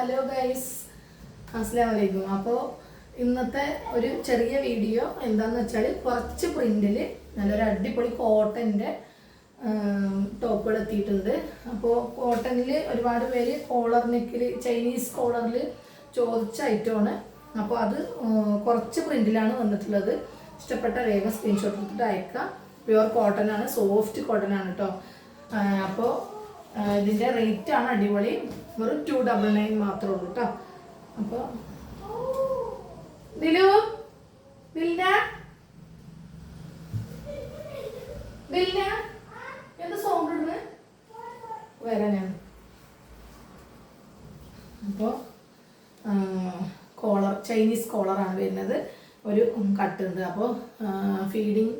Hello guys, അസ്സലാമു അലൈക്കും. അപ്പോൾ ഇന്നത്തെ ഒരു ചെറിയ വീഡിയോ എന്താണെന്ന് വെച്ചാൽ കുറച്ച് പ്രിന്റിൽ നല്ലൊരു അടിപൊളി കോട്ടൻ്റെ ടോപ്പുകൾ എത്തിയിട്ടുണ്ട്. അപ്പോൾ കോട്ടണിൽ ഒരുപാട് പേര് കോളർ നെക്കിൽ ചൈനീസ് കോളറിൽ ചോദിച്ച ഐറ്റമാണ്. അപ്പോൾ അത് കുറച്ച് പ്രിന്റിലാണ് വന്നിട്ടുള്ളത്. ഇഷ്ടപ്പെട്ട വേഗം സ്ക്രീൻഷോട്ട് എടുത്തിട്ട് അയക്കാം. പ്യുവർ കോട്ടൺ ആണ്, സോഫ്റ്റ് കോട്ടൺ ആണ് കേട്ടോ. അപ്പോൾ ഇതിൻ്റെ റേറ്റ് ആണ് അടിപൊളി, വെറും 299 മാത്രമേ ഉള്ളൂ കേട്ടോ. അപ്പോൾ എന്ത് സൗണ്ട് ഇടുന്നത് വരാനാണ്. അപ്പോൾ കോളർ ചൈനീസ് കോളറാണ് വരുന്നത്. ഒരു കട്ടുണ്ട്. അപ്പോൾ ഫീഡിങ്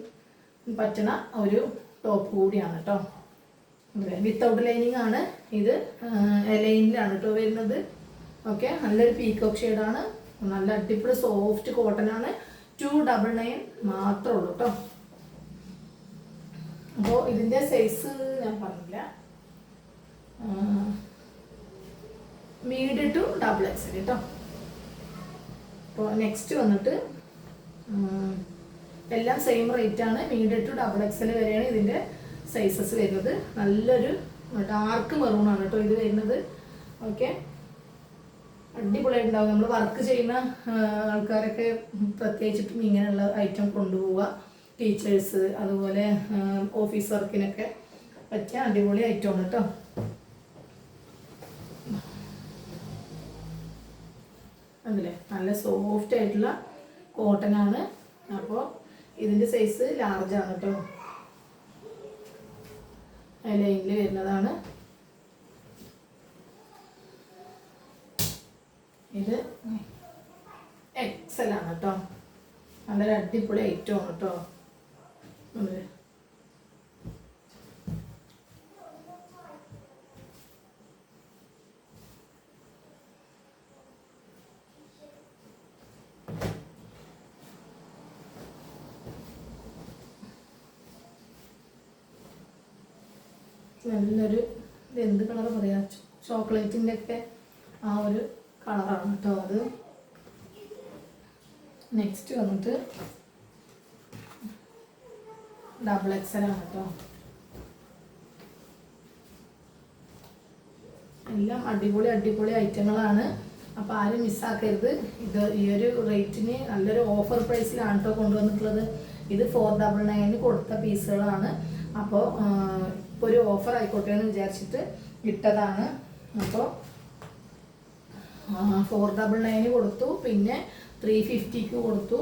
പറ്റണ ഒരു ടോപ്പ് കൂടിയാണ് കേട്ടോ. വിത്തൗട്ട് ലൈനിങ് ആണ് ഇത്. ലൈനിലാണ് കേട്ടോ വരുന്നത്. ഓക്കെ, നല്ലൊരു പീക്കോക്ക് ഷെയ്ഡാണ്. നല്ല അടിപൊളി സോഫ്റ്റ് കോട്ടൺ ആണ്. 299 മാത്രമേ ഉള്ളൂ കേട്ടോ. അപ്പോൾ ഇതിൻ്റെ സൈസ് ഞാൻ പറഞ്ഞില്ല, മീഡിയം ടു ഡബിൾ എക്സൽ കേട്ടോ. അപ്പോൾ നെക്സ്റ്റ് വന്നിട്ട് എല്ലാം സെയിം റേറ്റ് ആണ്. മീഡിയം ടു ഡബിൾ എക്സൽ വരെയാണ് ഇതിൻ്റെ സൈസസ് വരുന്നത്. നല്ലൊരു ഡാർക്ക് മെറൂൺ ആണ് കേട്ടോ ഇത് വരുന്നത്. ഓക്കെ, അടിപൊളിയായിട്ടുണ്ടാവും. നമ്മൾ വർക്ക് ചെയ്യുന്ന ആൾക്കാരൊക്കെ പ്രത്യേകിച്ചിട്ടും ഇങ്ങനെയുള്ള ഐറ്റം കൊണ്ടുപോവുക. ടീച്ചേഴ്സ്, അതുപോലെ ഓഫീസ് വർക്കിനൊക്കെ പറ്റിയ അടിപൊളി ഐറ്റമാണ് കേട്ടോ. അതില്ലേ നല്ല സോഫ്റ്റ് ആയിട്ടുള്ള കോട്ടൺ ആണ്. അപ്പോൾ ഇതിൻ്റെ സൈസ് ലാർജാണ് കേട്ടോ. ലൈനിൽ വരുന്നതാണ് ഇത്. എക്സൽ ആണ് കേട്ടോ. നല്ലൊരു അടിപൊളി ഐറ്റമാണ് കേട്ടോ. നല്ലൊരു എന്ത് കളർ പറയാ, ചോക്ലേറ്റിൻ്റെ ഒക്കെ ആ ഒരു കളറാണ് കേട്ടോ അത്. നെക്സ്റ്റ് വന്നിട്ട് ഡബിൾ എക്സൽ ആണ് കേട്ടോ. എല്ലാം അടിപൊളി അടിപൊളി ഐറ്റങ്ങളാണ്. അപ്പോൾ ആരും മിസ്സാക്കരുത്. ഇത് ഈ ഒരു റേറ്റിന് നല്ലൊരു ഓഫർ പ്രൈസിലാണ് കേട്ടോ കൊണ്ടുവന്നിട്ടുള്ളത്. ഇത് 499 കൊടുത്ത പീസുകളാണ്. അപ്പോൾ ഇപ്പോൾ ഒരു ഓഫർ ആയിക്കോട്ടെ എന്ന് വിചാരിച്ചിട്ട് ഇട്ടതാണ്. അപ്പോൾ 499 കൊടുത്തു, പിന്നെ 350 കൊടുത്തു.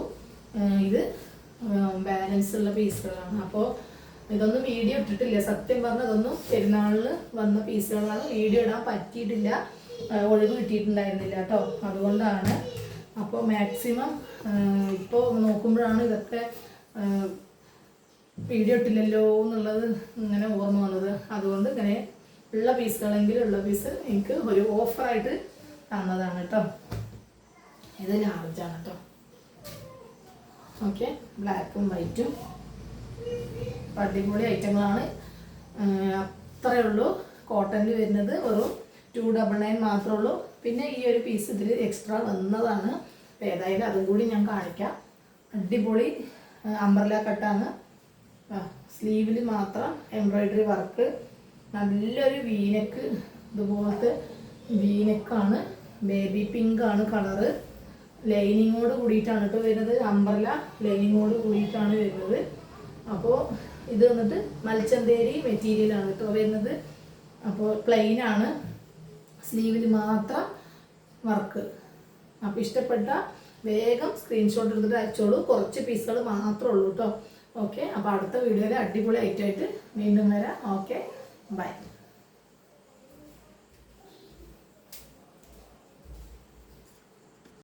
ഇത് ബാലൻസ് ഉള്ള പീസുകളാണ്. അപ്പോൾ ഇതൊന്നും വീഡിയോ ഇട്ടിട്ടില്ല. സത്യം പറഞ്ഞാൽ ഇതൊന്നും പെരുന്നാളിൽ വന്ന പീസുകളാണ്. വീഡിയോ ഇടാൻ പറ്റിയിട്ടില്ല, ഒഴിവ് കിട്ടിയിട്ടുണ്ടായിരുന്നില്ല കേട്ടോ. അതുകൊണ്ടാണ്. അപ്പോൾ മാക്സിമം ഇപ്പോൾ നോക്കുമ്പോഴാണ് ഇതൊക്കെ വീഡിയോ ഇട്ടില്ലല്ലോ എന്നുള്ളത് ഇങ്ങനെ ഓർമ്മ വന്നത്. അതുകൊണ്ട് ഇങ്ങനെ ഉള്ള പീസുകളെങ്കിലും ഉള്ള പീസ് എനിക്ക് ഒരു ഓഫറായിട്ട് തന്നതാണ് കേട്ടോ. ഇത് ലാർജാണ് കേട്ടോ. ഓക്കെ, ബ്ലാക്കും വൈറ്റും അടിപൊളി ഐറ്റങ്ങളാണ്. അത്രയേ ഉള്ളൂ. കോട്ടണിൽ വരുന്നത് വെറും 299 മാത്രമേ ഉള്ളൂ. പിന്നെ ഈ ഒരു പീസ് ഇതിൽ എക്സ്ട്രാ വന്നതാണ്. ഏതായാലും അതും കൂടി ഞാൻ കാണിക്കാം. അടിപൊളി അംബ്രല കട്ടാണ്. സ്ലീവിൽ മാത്രം എംബ്രോയിഡറി വർക്ക്. നല്ലൊരു വീനെക്ക്, ഇതുപോലത്തെ വീനെക്കാണ്. ബേബി പിങ്ക് ആണ് കളറ്. ലൈനിങ്ങോട് കൂടിയിട്ടാണ് കേട്ടോ വരുന്നത്. അംബ്രല ലൈനിങ്ങോട് കൂടിയിട്ടാണ് വരുന്നത്. അപ്പോൾ ഇത് വന്നിട്ട് മൽച്ചന്തേരി മെറ്റീരിയലാണ് കേട്ടോ വരുന്നത്. അപ്പോൾ പ്ലെയിൻ ആണ്, സ്ലീവിൽ മാത്രം വർക്ക്. അപ്പോൾ ഇഷ്ടപ്പെട്ട വേഗം സ്ക്രീൻഷോട്ട് എടുത്തിട്ട് അയച്ചോളൂ. കുറച്ച് പീസുകൾ മാത്രമേ ഉള്ളൂ കേട്ടോ. ഓക്കെ, അപ്പോൾ അടുത്ത വീഡിയോയിൽ അടിപൊളി ഐറ്റമായിട്ട് വീണ്ടും വരാം. Okay, by.